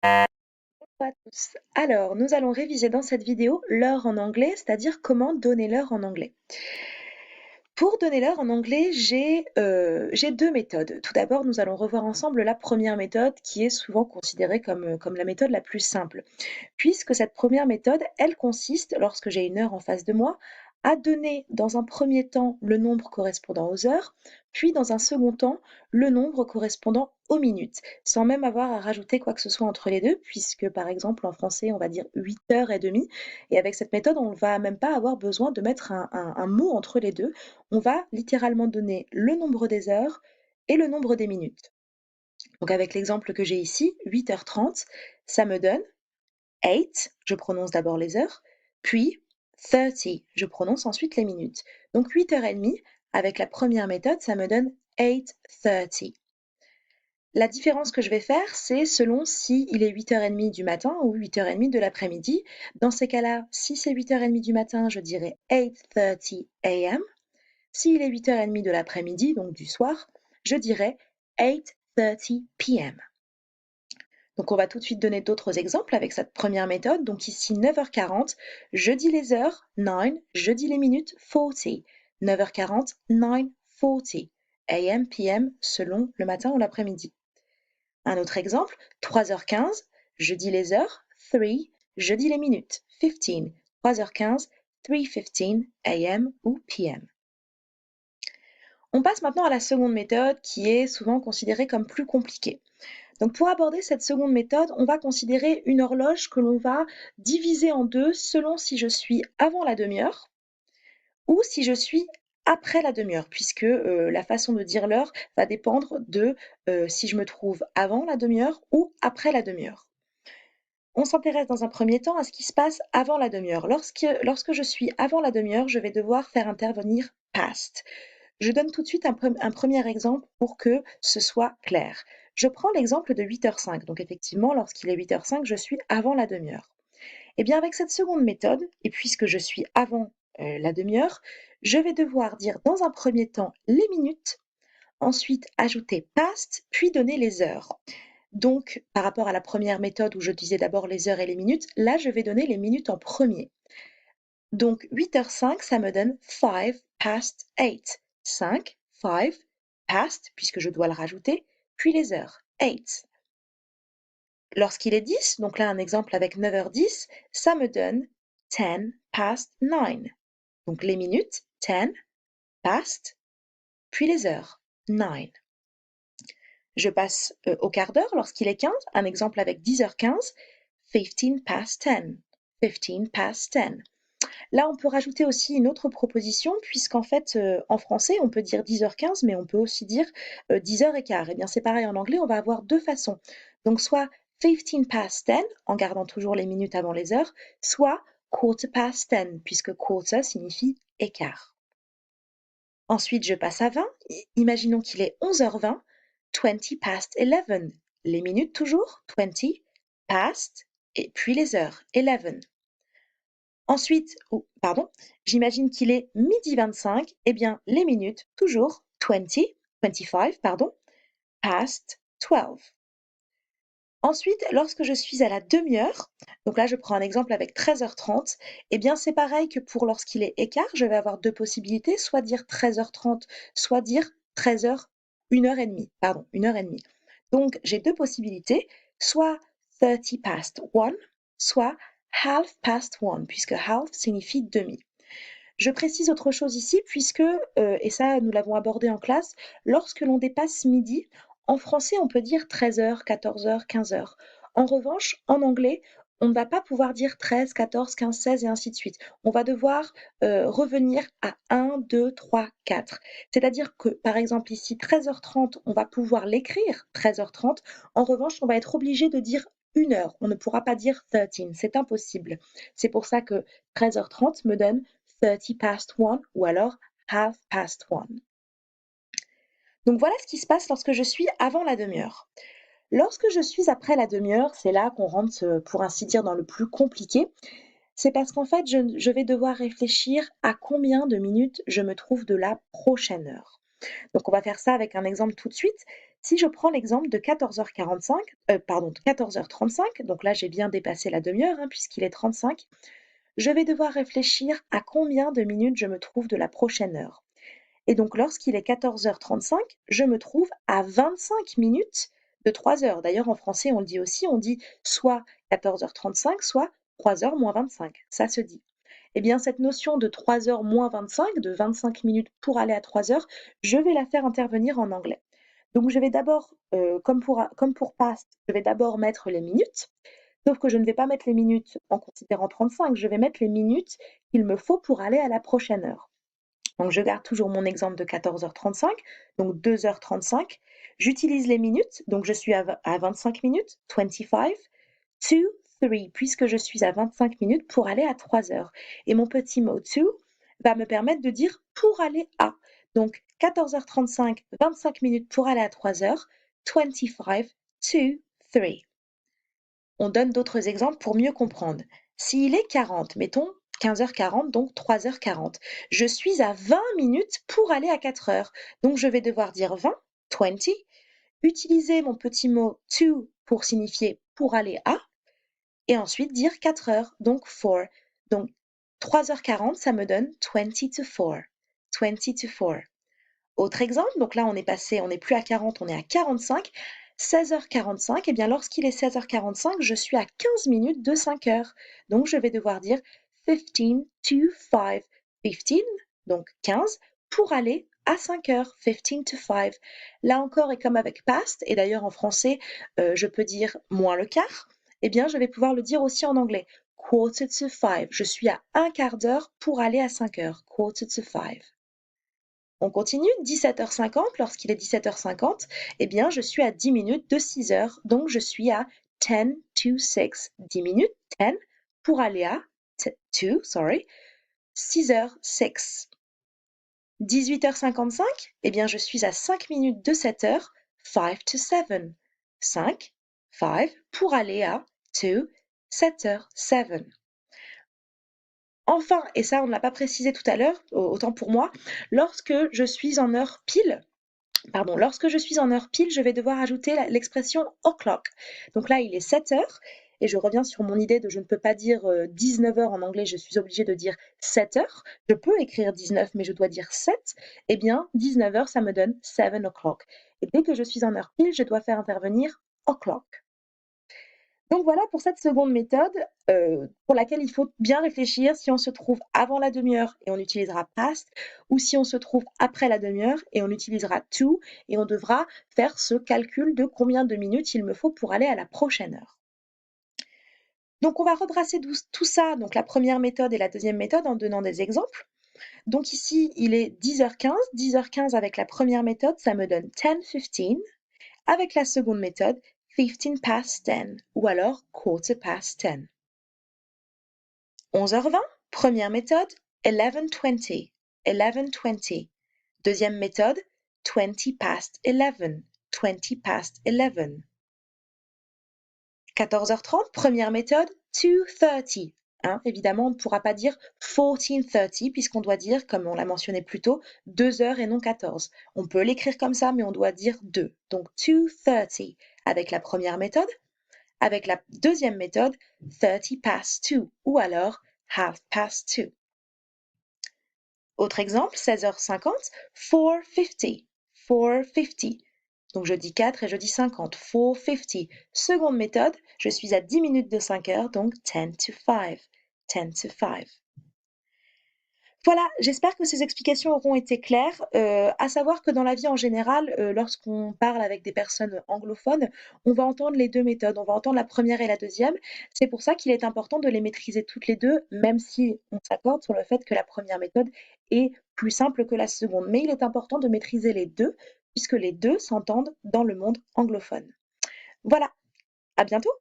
Bonjour à tous. Alors, nous allons réviser dans cette vidéo l'heure en anglais, c'est-à-dire comment donner l'heure en anglais. Pour donner l'heure en anglais, j'ai deux méthodes. Tout d'abord, nous allons revoir ensemble la première méthode qui est souvent considérée comme la méthode la plus simple, puisque cette première méthode, elle consiste, lorsque j'ai une heure en face de moi, à donner dans un premier temps le nombre correspondant aux heures, puis dans un second temps le nombre correspondant aux minutes, sans même avoir à rajouter quoi que ce soit entre les deux, puisque par exemple en français on va dire 8h30, et avec cette méthode on ne va même pas avoir besoin de mettre un mot entre les deux, on va littéralement donner le nombre des heures et le nombre des minutes. Donc avec l'exemple que j'ai ici, 8h30, ça me donne 8, je prononce d'abord les heures, puis 30, je prononce ensuite les minutes. Donc 8h30, avec la première méthode, ça me donne 8:30. La différence que je vais faire, c'est selon si il est 8h30 du matin ou 8h30 de l'après-midi. Dans ces cas-là, si c'est 8h30 du matin, je dirais 8:30 a.m. S'il est 8h30 de l'après-midi, donc du soir, je dirais 8:30 p.m. Donc on va tout de suite donner d'autres exemples avec cette première méthode. Donc ici 9h40, je dis les heures, 9, je dis les minutes, 40. 9h40, 9:40. AM, PM, selon le matin ou l'après-midi. Un autre exemple, 3h15, je dis les heures, 3, je dis les minutes, 15. 3h15, 3:15 AM ou PM. On passe maintenant à la seconde méthode qui est souvent considérée comme plus compliquée. Donc pour aborder cette seconde méthode, on va considérer une horloge que l'on va diviser en deux selon si je suis avant la demi-heure ou si je suis après la demi-heure, puisque la façon de dire l'heure va dépendre de si je me trouve avant la demi-heure ou après la demi-heure. On s'intéresse dans un premier temps à ce qui se passe avant la demi-heure. Lorsque je suis avant la demi-heure, je vais devoir faire intervenir past. Je donne tout de suite un premier exemple pour que ce soit clair. Je prends l'exemple de 8h05. Donc effectivement, lorsqu'il est 8h05, je suis avant la demi-heure. Et bien avec cette seconde méthode, et puisque je suis avant la demi-heure, je vais devoir dire dans un premier temps les minutes, ensuite ajouter past, puis donner les heures. Donc par rapport à la première méthode où je disais d'abord les heures et les minutes, là je vais donner les minutes en premier. Donc 8h05, ça me donne 5 past 8. 5, 5, past, puisque je dois le rajouter, puis les heures, 8. Lorsqu'il est 10, donc là un exemple avec 9h10, ça me donne 10 past 9. Donc les minutes, 10, past, puis les heures, 9. Je passe au quart d'heure lorsqu'il est 15, un exemple avec 10h15, 15 past 10. 15 past 10. Là, on peut rajouter aussi une autre proposition, puisqu'en fait, en français, on peut dire 10h15, mais on peut aussi dire 10h15. Eh bien, c'est pareil en anglais, on va avoir deux façons. Donc, soit 15 past 10, en gardant toujours les minutes avant les heures, soit quarter past 10, puisque quarter signifie écart. Ensuite, je passe à 20. Imaginons qu'il est 11h20, 20 past 11. Les minutes toujours, 20, past, et puis les heures, 11. Ensuite, j'imagine qu'il est 12h25, eh bien les minutes, toujours 20, 25, pardon, past 12. Ensuite, lorsque je suis à la demi-heure, donc là je prends un exemple avec 13h30, eh bien c'est pareil que pour lorsqu'il est écart, je vais avoir deux possibilités, soit dire 13h30, soit dire 13h, 1h30, pardon, 1h30. Donc j'ai deux possibilités, soit 30 past 1, soit half past 1, puisque half signifie demi. Je précise autre chose ici, puisque, et ça nous l'avons abordé en classe, lorsque l'on dépasse midi, en français on peut dire 13h, 14h, 15h. En revanche, en anglais, on ne va pas pouvoir dire 13, 14, 15, 16 et ainsi de suite. On va devoir revenir à 1, 2, 3, 4. C'est-à-dire que, par exemple ici, 13h30, on va pouvoir l'écrire 13h30. En revanche, on va être obligé de dire 1 heure. On ne pourra pas dire 13, c'est impossible. C'est pour ça que 13h30 me donne 30 past 1 ou alors half past 1. Donc voilà ce qui se passe lorsque je suis avant la demi-heure. Lorsque je suis après la demi-heure, c'est là qu'on rentre, pour ainsi dire, dans le plus compliqué. C'est parce qu'en fait, je vais devoir réfléchir à combien de minutes je me trouve de la prochaine heure. Donc on va faire ça avec un exemple tout de suite. Si je prends l'exemple de 14h45, pardon, 14h35, donc là j'ai bien dépassé la demi-heure hein, puisqu'il est 35, je vais devoir réfléchir à combien de minutes je me trouve de la prochaine heure. Et donc lorsqu'il est 14h35, je me trouve à 25 minutes de 3 heures. D'ailleurs en français on le dit aussi, on dit soit 14h35, soit 3h moins 25. Ça se dit. Eh bien cette notion de 3h moins 25, de 25 minutes pour aller à 3 heures, je vais la faire intervenir en anglais. Donc je vais d'abord, comme pour past, je vais d'abord mettre les minutes, sauf que je ne vais pas mettre les minutes en considérant 35, je vais mettre les minutes qu'il me faut pour aller à la prochaine heure. Donc je garde toujours mon exemple de 14h35, donc 2h35. J'utilise les minutes, donc je suis à 25 minutes, 25, to 3, puisque je suis à 25 minutes pour aller à 3 heures. Et mon petit mot to va me permettre de dire pour aller à. Donc 14h35, 25 minutes pour aller à 3 heures, 25 to 3. On donne d'autres exemples pour mieux comprendre. S'il est 40, mettons 15h40, donc 3h40, je suis à 20 minutes pour aller à 4 heures. Donc je vais devoir dire 20, 20, utiliser mon petit mot to pour signifier pour aller à, et ensuite dire 4 heures, donc 4. Donc 3h40, ça me donne 20 to 4. 20 to 4. Autre exemple, donc là on n'est plus à 40, on est à 45. 16h45, et bien lorsqu'il est 16h45, je suis à 15 minutes de 5 heures. Donc je vais devoir dire 15 to 5. 15, donc 15, pour aller à 5 heures. 15 to 5. Là encore, et comme avec past, et d'ailleurs en français, je peux dire moins le quart, eh bien je vais pouvoir le dire aussi en anglais. Quarter to 5. Je suis à un quart d'heure pour aller à 5 heures. Quarter to 5. On continue, 17h50, lorsqu'il est 17h50, eh bien je suis à 10 minutes de 6 heures, donc je suis à 10 to 6. 10 minutes, 10, pour aller à 6 heures, 6. 18h55, eh bien je suis à 5 minutes de 7 heures, 5 to 7. 5, 5, pour aller à 2, 7 heures, 7. Enfin, et ça on ne l'a pas précisé tout à l'heure, autant pour moi, lorsque je suis en heure pile, je vais devoir ajouter l'expression o'clock. Donc là, il est 7 heures, et je reviens sur mon idée de je ne peux pas dire 19 heures en anglais, je suis obligée de dire 7 heures. Je peux écrire 19, mais je dois dire 7. Eh bien, 19 heures, ça me donne 7 o'clock. Et dès que je suis en heure pile, je dois faire intervenir o'clock. Donc voilà pour cette seconde méthode pour laquelle il faut bien réfléchir si on se trouve avant la demi-heure et on utilisera past, ou si on se trouve après la demi-heure et on utilisera to, et on devra faire ce calcul de combien de minutes il me faut pour aller à la prochaine heure. Donc on va rebrasser tout ça, donc la première méthode et la deuxième méthode, en donnant des exemples. Donc ici, il est 10h15. 10h15 avec la première méthode, ça me donne 10:15. Avec la seconde méthode, 15 past 10, ou alors quarter past 10. 11h20, première méthode, 11:20. 11:20. Deuxième méthode, 20 past 11. 20 past 11. 14h30, première méthode, 2:30. Évidemment, on ne pourra pas dire 14:30 puisqu'on doit dire, comme on l'a mentionné plus tôt, 2 heures et non 14. On peut l'écrire comme ça, mais on doit dire 2. Donc 2:30 avec la première méthode. Avec la deuxième méthode, 30 past 2 ou alors half past 2. Autre exemple, 16h50, 4:50. 4:50. Donc je dis 4 et je dis 50. 4:50. Seconde méthode, je suis à 10 minutes de 5 heures, donc 10 to 5. 10 to 5. Voilà, j'espère que ces explications auront été claires. À savoir que dans la vie en général, lorsqu'on parle avec des personnes anglophones, on va entendre les deux méthodes. On va entendre la première et la deuxième. C'est pour ça qu'il est important de les maîtriser toutes les deux, même si on s'accorde sur le fait que la première méthode est plus simple que la seconde. Mais il est important de maîtriser les deux, puisque les deux s'entendent dans le monde anglophone. Voilà, à bientôt!